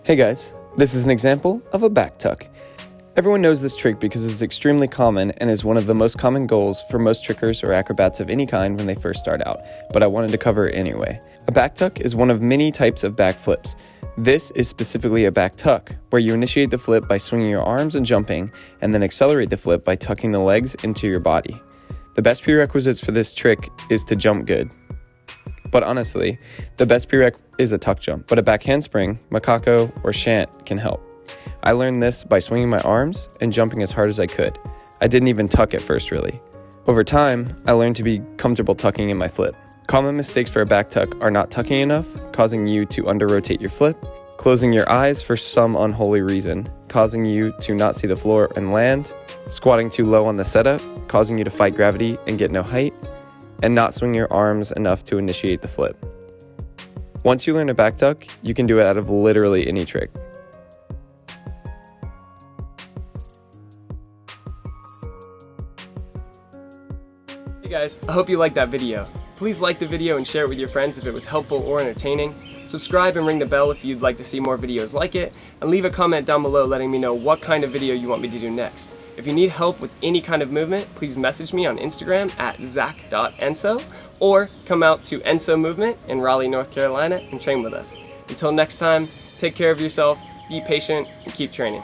Hey guys, this is an example of a back tuck. Everyone knows this trick because it's extremely common and is one of the most common goals for most trickers or acrobats of any kind when they first start out, but I wanted to cover it anyway. A back tuck is one of many types of back flips. This is specifically a back tuck, where you initiate the flip by swinging your arms and jumping, and then accelerate the flip by tucking the legs into your body. The best prerequisites for this trick is to jump good. But honestly, the best prereq is a tuck jump, but a back handspring, macaco, or shant can help. I learned this by swinging my arms and jumping as hard as I could. I didn't even tuck at first, really. Over time, I learned to be comfortable tucking in my flip. Common mistakes for a back tuck are not tucking enough, causing you to under-rotate your flip, closing your eyes for some unholy reason, causing you to not see the floor and land, squatting too low on the setup, causing you to fight gravity and get no height, and not swing your arms enough to initiate the flip. Once you learn a back tuck, you can do it out of literally any trick. Hey guys, I hope you liked that video. Please like the video and share it with your friends if it was helpful or entertaining. Subscribe and ring the bell if you'd like to see more videos like it, and leave a comment down below letting me know what kind of video you want me to do next. If you need help with any kind of movement, please message me on Instagram at zach.enso, or come out to Enso Movement in Raleigh, North Carolina and train with us. Until next time, take care of yourself, be patient, and keep training.